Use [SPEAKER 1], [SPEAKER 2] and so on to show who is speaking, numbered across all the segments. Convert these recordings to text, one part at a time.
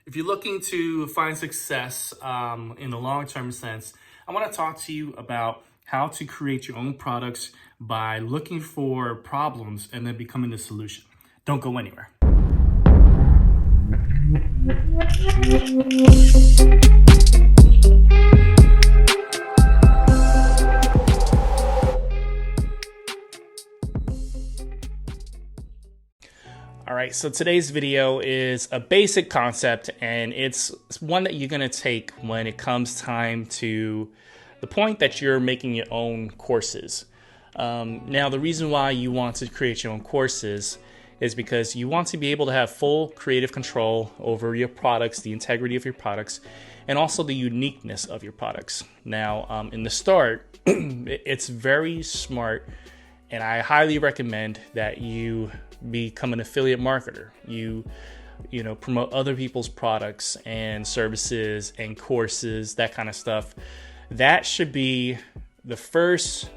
[SPEAKER 1] If you're looking to find success in the long-term sense, I want to talk to you about how to create your own products by looking for problems and then becoming the solution. Don't go anywhere. All right, so today's video is a basic concept, and it's one that you're gonna take when it comes time to the point that you're making your own courses. Now, the reason why you want to create your own courses is because you want to be able to have full creative control over your products, the integrity of your products, and also the uniqueness of your products. Now, in the start, it's very smart, and I highly recommend that you become an affiliate marketer. You promote other people's products and services and courses, that kind of stuff. That should be the first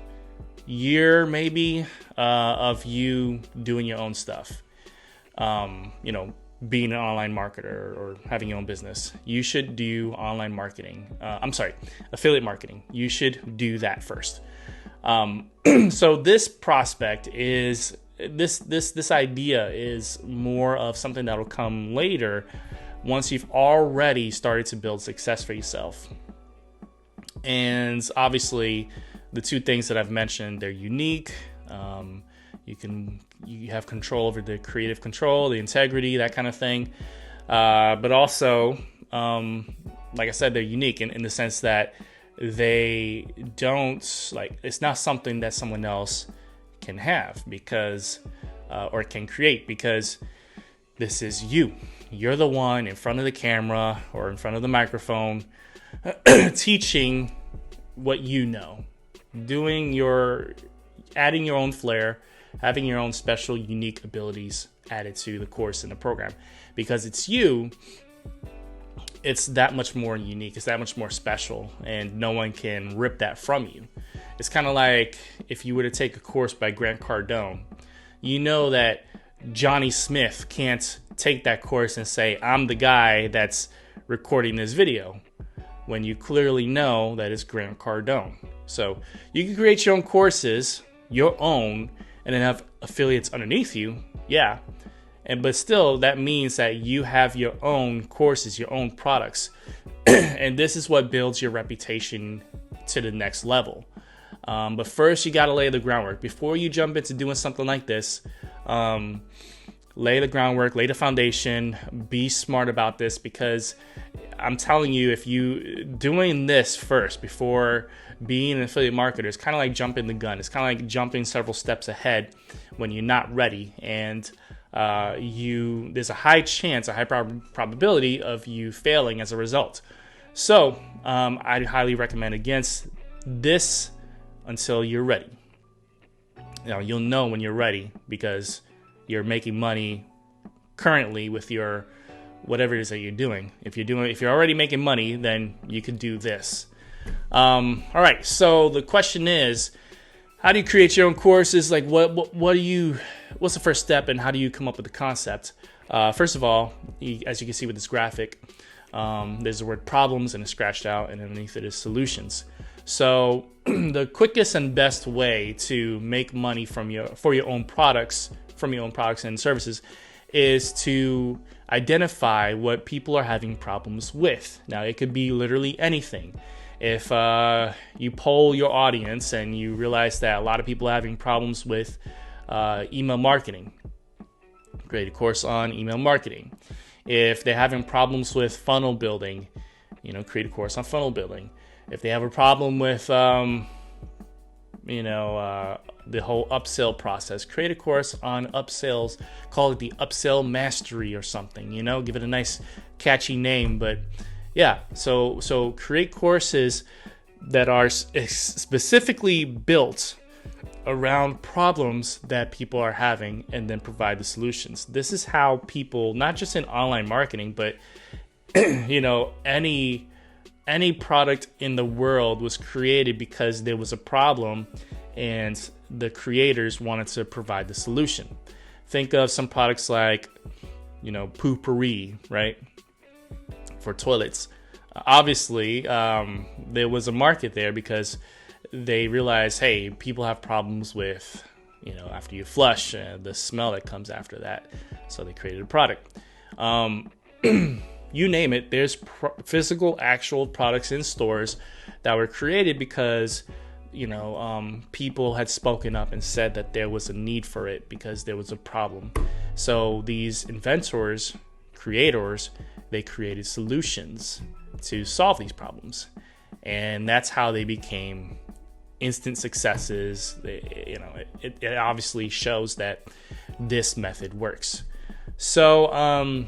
[SPEAKER 1] year maybe of you doing your own stuff. Being an online marketer or having your own business, you should do online marketing. Affiliate marketing. You should do that first. So this prospect is this idea is more of something that'll come later once you've already started to build success for yourself. And obviously, the two things that I've mentioned, they're unique. You have control over the creative control, the integrity, that kind of thing. But also, like I said, they're unique in the sense that they don't it's not something that someone else can have or can create, because this is you. You're the one in front of the camera or in front of the microphone teaching what you know, adding your own flair, having your own special, unique abilities added to the course and the program. Because it's you, it's that much more unique, it's that much more special, and no one can rip that from you. It's kind of like if you were to take a course by Grant Cardone, you know that Johnny Smith can't take that course and say, I'm the guy that's recording this video, when you clearly know that it's Grant Cardone. So you can create your own courses, your own, and then have affiliates underneath you. Yeah. But still, that means that you have your own courses, your own products. And this is what builds your reputation to the next level. But first, you got to lay the groundwork. Before you jump into doing something like this, lay the groundwork, lay the foundation, be smart about this, because I'm telling you, if you doing this first before being an affiliate marketer, it's kind of like jumping the gun. It's kind of like jumping several steps ahead when you're not ready. And there's a high chance, a high probability of you failing as a result. So I'd highly recommend against this until you're ready. Now, you'll know when you're ready because you're making money currently with your whatever it is that you're doing. If you're already making money, then you can do this. All right. So the question is, how do you create your own courses? Like, what's the first step, and how do you come up with the concept? First of all, as you can see with this graphic, there's the word problems and it's scratched out, and underneath it is solutions. So the quickest and best way to make money for your own products and services is to identify what people are having problems with. Now, it could be literally anything. If you poll your audience and you realize that a lot of people are having problems with email marketing, create a course on email marketing. If they're having problems with funnel building, create a course on funnel building. If they have a problem with, the whole upsell process, create a course on upsells, call it the Upsell Mastery or something, give it a nice catchy name. But yeah, so create courses that are specifically built around problems that people are having, and then provide the solutions. This is how people, not just in online marketing, but any product in the world was created because there was a problem and the creators wanted to provide the solution. Think of some products like, Poo-Pourri, right? for toilets. Obviously, there was a market there because they realized, hey, people have problems with, after you flush, the smell that comes after that. So they created a product. You name it, there's physical, actual products in stores that were created because, people had spoken up and said that there was a need for it because there was a problem. So these inventors, creators, they created solutions to solve these problems. And that's how they became instant successes. It obviously shows that this method works. So,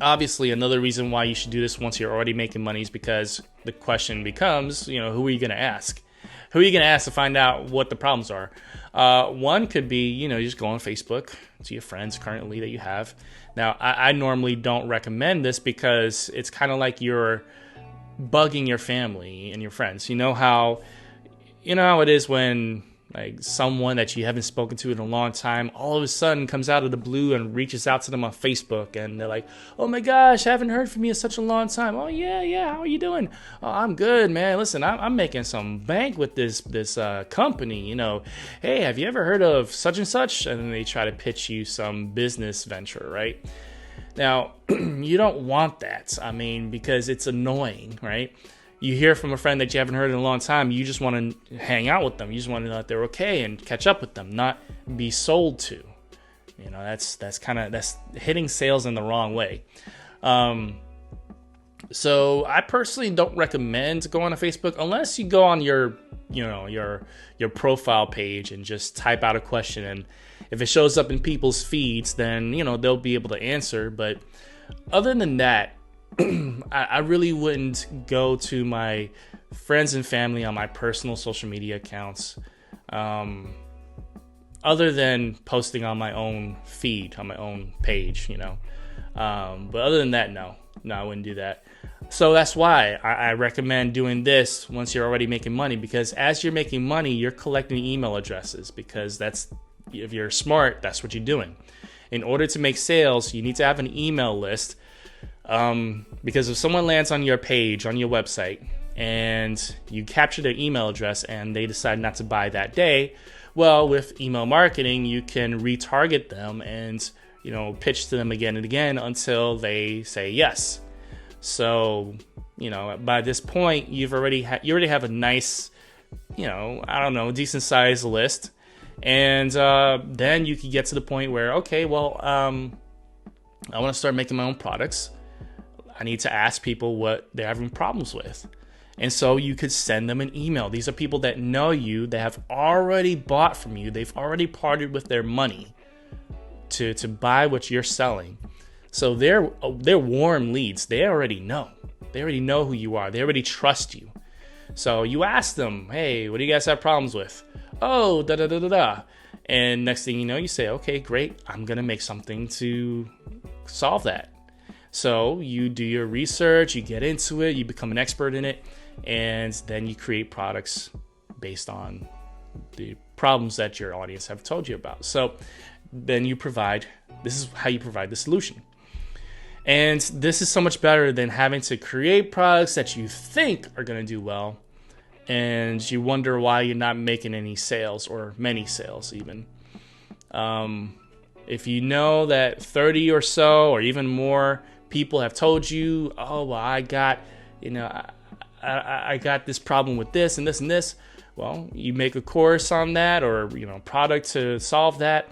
[SPEAKER 1] obviously, another reason why you should do this once you're already making money is because the question becomes, who are you going to ask? Who are you going to ask to find out what the problems are? One could be, you just go on Facebook to your friends currently that you have. Now, I normally don't recommend this because it's kind of like you're bugging your family and your friends. You know how it is when like someone that you haven't spoken to in a long time all of a sudden comes out of the blue and reaches out to them on Facebook, and they're like, oh my gosh, I haven't heard from you in such a long time. Oh yeah, how are you doing? Oh, I'm good, man. Listen, I'm making some bank with this company. Hey, have you ever heard of such and such? And then they try to pitch you some business venture, right? Now, you don't want that. Because it's annoying, right? You hear from a friend that you haven't heard in a long time, you just want to hang out with them. You just want to know that they're okay and catch up with them, not be sold to. That's hitting sales in the wrong way. So I personally don't recommend going to Facebook unless you go on your profile page and just type out a question, and if it shows up in people's feeds, then they'll be able to answer. But other than that, I really wouldn't go to my friends and family on my personal social media accounts, other than posting on my own feed, on my own page, but other than that, no, I wouldn't do that. So that's why I recommend doing this once you're already making money, because as you're making money, you're collecting email addresses, because if you're smart, that's what you're doing. In order to make sales, you need to have an email list. Because if someone lands on your page, on your website, and you capture their email address and they decide not to buy that day, well, with email marketing, you can retarget them and, pitch to them again and again until they say yes. So, by this point, you already have a nice, decent sized list. And then you can get to the point where, okay, well, I want to start making my own products. I need to ask people what they're having problems with. And so you could send them an email. These are people that know you, that have already bought from you. They've already parted with their money to buy what you're selling. So they're warm leads. They already know. They already know who you are. They already trust you. So you ask them, hey, what do you guys have problems with? Oh, da-da-da-da-da. And next thing you know, you say, okay, great. I'm going to make something to solve that. So you do your research, you get into it, you become an expert in it, and then you create products based on the problems that your audience have told you about. So then this is how you provide the solution. And this is so much better than having to create products that you think are going to do well, and you wonder why you're not making any sales, or many sales even. If you know that 30 or so, or even more, people have told you, oh, well, I got this problem with this and this and this. Well, you make a course on that, or, product to solve that.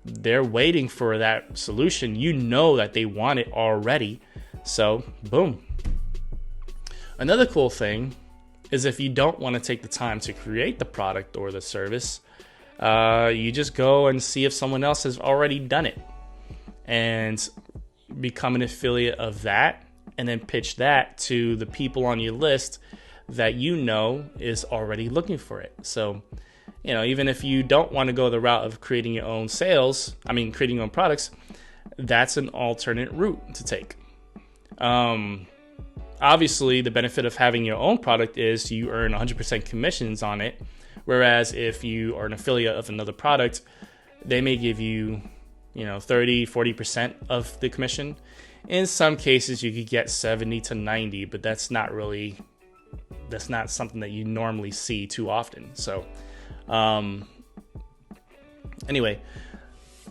[SPEAKER 1] They're waiting for that solution. You know that they want it already. So, boom. Another cool thing is if you don't want to take the time to create the product or the service, you just go and see if someone else has already done it and become an affiliate of that, and then pitch that to the people on your list that is already looking for it. So, even if you don't want to go the route of creating your own creating your own products, that's an alternate route to take. Obviously, the benefit of having your own product is you earn 100% commissions on it. Whereas if you are an affiliate of another product, they may give you, 30, 40% of the commission. In some cases, you could get 70 to 90, but that's not something that you normally see too often. So, anyway,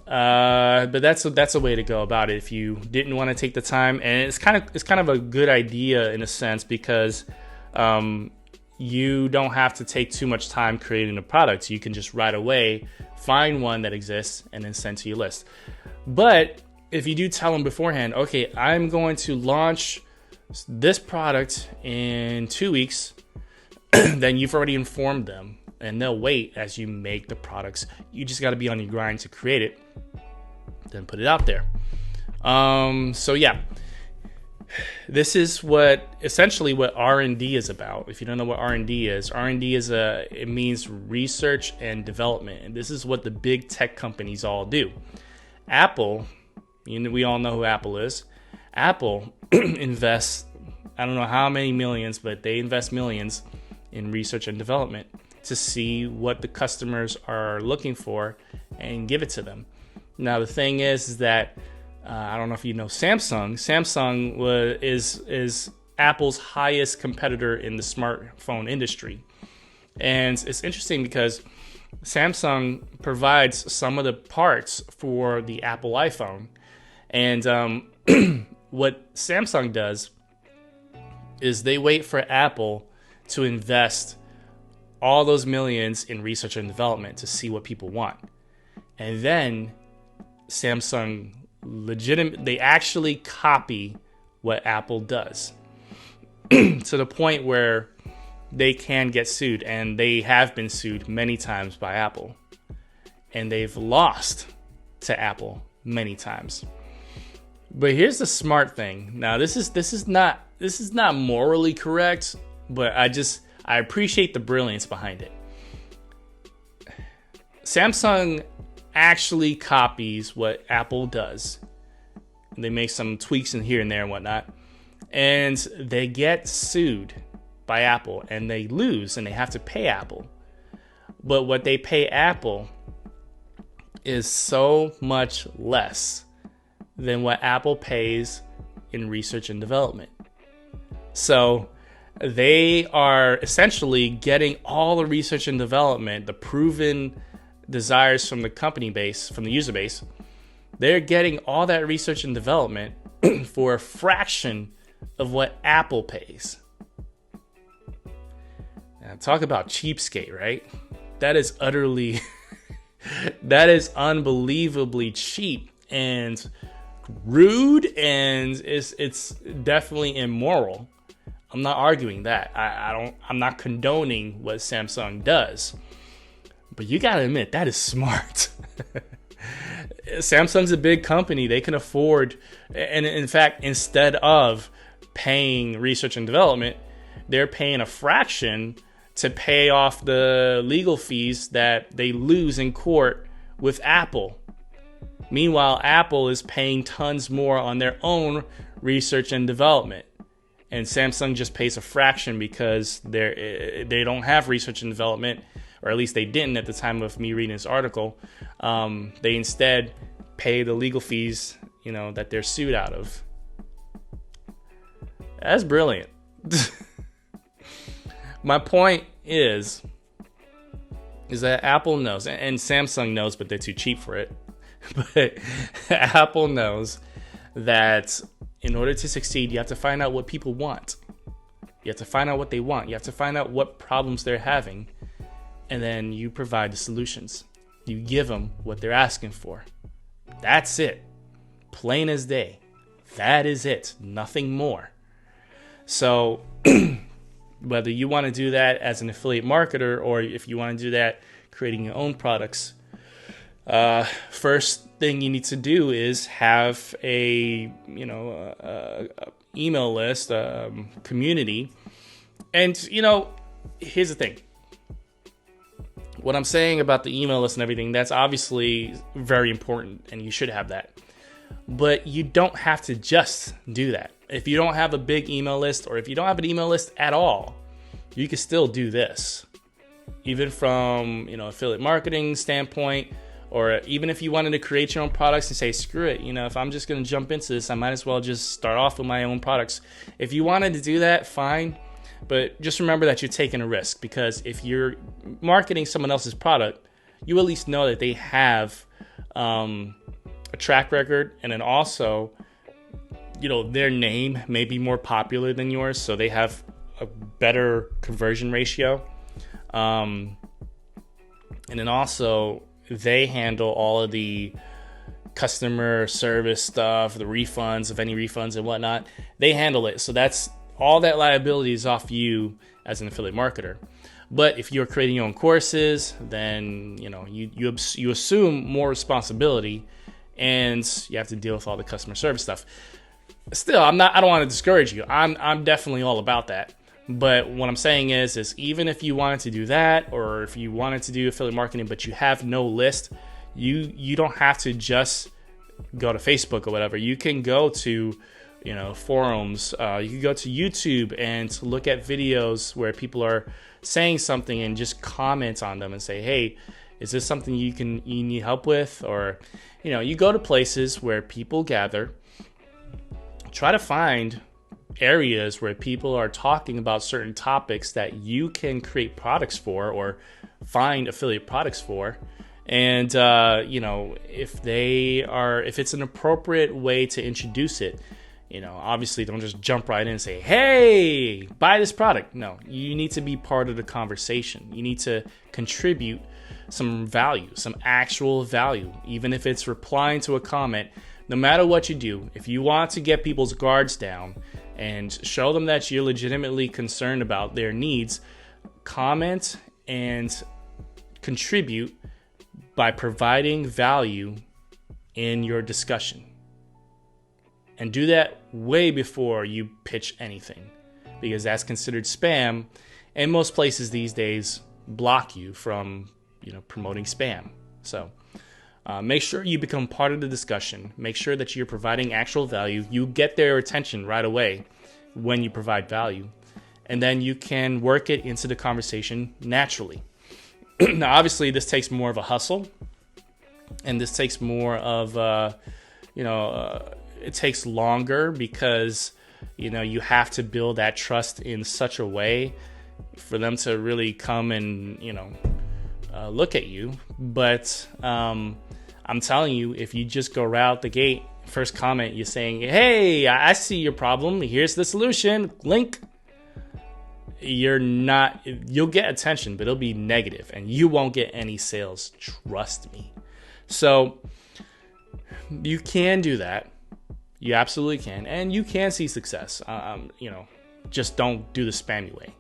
[SPEAKER 1] but that's a way to go about it if you didn't want to take the time. And it's kind of a good idea in a sense, because you don't have to take too much time creating a product. You can just right away find one that exists and then send to your list. But if you do tell them beforehand, okay, I'm going to launch this product in 2 weeks, then you've already informed them, and they'll wait as you make the products. You just got to be on your grind to create it, then put it out there. So yeah, this is essentially what R&D is about. If you don't know what R&D is, it means research and development, and this is what the big tech companies all do. Apple, we all know who Apple is. Apple invests, I don't know how many millions, but they invest millions in research and development to see what the customers are looking for and give it to them. Now, the thing is that I don't know if you know Samsung. Samsung is Apple's highest competitor in the smartphone industry. And it's interesting because Samsung provides some of the parts for the Apple iPhone. And what Samsung does is they wait for Apple to invest all those millions in research and development to see what people want. And then Samsung they actually copy what Apple does to the point where they can get sued, and they have been sued many times by Apple, and they've lost to Apple many times. But here's the smart thing. Now, this is not morally correct, but I appreciate the brilliance behind it. Samsung actually copies what Apple does. They make some tweaks in here and there and whatnot, and they get sued by Apple, and they lose, and they have to pay Apple. But what they pay Apple is so much less than what Apple pays in research and development. So they are essentially getting all the research and development, the proven desires from the company base, from the user base. They're getting all that research and development for a fraction of what Apple pays. Now, talk about cheapskate, right? That is unbelievably cheap and rude, and it's definitely immoral. I'm not arguing that. I'm not condoning what Samsung does. But you gotta admit, that is smart. Samsung's a big company. They can afford, and in fact, instead of paying research and development, they're paying a fraction to pay off the legal fees that they lose in court with Apple. Meanwhile, Apple is paying tons more on their own research and development. And Samsung just pays a fraction because they don't have research and development, or at least they didn't at the time of me reading this article. They instead pay the legal fees, that they're sued out of. That's brilliant. My point is that Apple knows, and Samsung knows, but they're too cheap for it. But Apple knows that in order to succeed, you have to find out what people want. You have to find out what they want. You have to find out what problems they're having. And then you provide the solutions. You give them what they're asking for. That's it. Plain as day. That is it. Nothing more. So whether you want to do that as an affiliate marketer, or if you want to do that creating your own products, first thing you need to do is have a email list, community. And here's the thing. What I'm saying about the email list and everything, that's obviously very important, and you should have that. But you don't have to just do that. If you don't have a big email list, or if you don't have an email list at all, you can still do this. Even from affiliate marketing standpoint, Or even if you wanted to create your own products and say, screw it, if I'm just going to jump into this, I might as well just start off with my own products. If you wanted to do that, fine. But just remember that you're taking a risk, because if you're marketing someone else's product, you at least know that they have a track record, and then also, their name may be more popular than yours, so they have a better conversion ratio. And then also, they handle all of the customer service stuff, the refunds, if any refunds and whatnot. They handle it. So that's all, that liability is off you as an affiliate marketer. But if you're creating your own courses, then you assume more responsibility, and you have to deal with all the customer service stuff. Still, I don't want to discourage you. I'm definitely all about that. But what I'm saying is even if you wanted to do that, or if you wanted to do affiliate marketing, but you have no list, you don't have to just go to Facebook or whatever. You can go to, forums. You can go to YouTube and look at videos where people are saying something, and just comment on them and say, hey, is this something you need help with? Or, you go to places where people gather, try to find areas where people are talking about certain topics that you can create products for, or find affiliate products for. And, if it's an appropriate way to introduce it, obviously don't just jump right in and say, hey, buy this product. No, you need to be part of the conversation. You need to contribute some value, some actual value, even if it's replying to a comment. No matter what you do, if you want to get people's guards down and show them that you're legitimately concerned about their needs, comment and contribute by providing value in your discussion. And do that way before you pitch anything, because that's considered spam, and most places these days block you from, promoting spam. So make sure you become part of the discussion. Make sure that you're providing actual value. You get their attention right away when you provide value, and then you can work it into the conversation naturally. Now, obviously, this takes more of a hustle, and this takes more of, it takes longer, because, you have to build that trust in such a way for them to really come and, look at you. But I'm telling you, if you just go right out the gate, first comment, you're saying, hey, I see your problem. Here's the solution. Link. You'll get attention, but it'll be negative, and you won't get any sales. Trust me. So you can do that. You absolutely can. And you can see success. Just don't do the spammy way.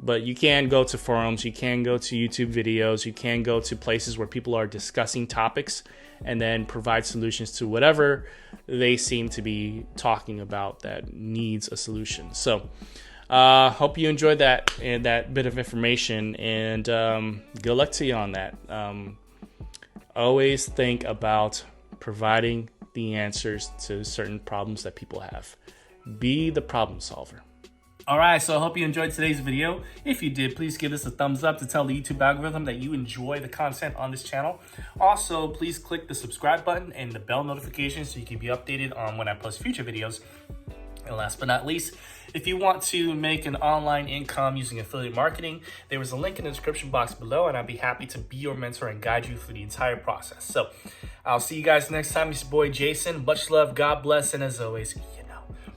[SPEAKER 1] But you can go to forums, you can go to YouTube videos, you can go to places where people are discussing topics, and then provide solutions to whatever they seem to be talking about that needs a solution. So hope you enjoyed that and that bit of information, and good luck to you on that. Always think about providing the answers to certain problems that people have. Be the problem solver. Alright, so I hope you enjoyed today's video. If you did, please give this a thumbs up to tell the YouTube algorithm that you enjoy the content on this channel. Also, please click the subscribe button and the bell notification so you can be updated on when I post future videos. And last but not least, if you want to make an online income using affiliate marketing, there is a link in the description box below, and I'd be happy to be your mentor and guide you through the entire process. So I'll see you guys next time. It's your boy Jason. Much love, God bless, and as always,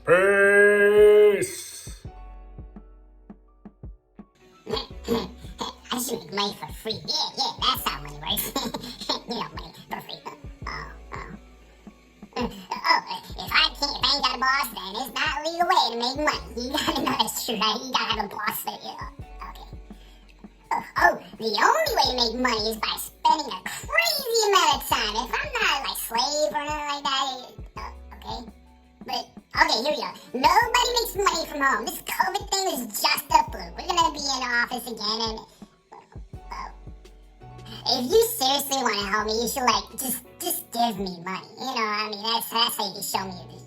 [SPEAKER 1] peace.
[SPEAKER 2] I should make money for free. Yeah, that's how money works. Money for free. If I ain't got a boss, then it's not a legal way to make money. You gotta know that's true, right? You gotta have a boss for you. Okay. The only way to make money is by spending a crazy amount of time. If I'm not like slave or anything like that, okay. But, okay, here we go. Nobody makes money from home. This COVID thing is just a fluke. We're gonna be in office again, and if you seriously want to help me, you should just give me money. That's how you can show me your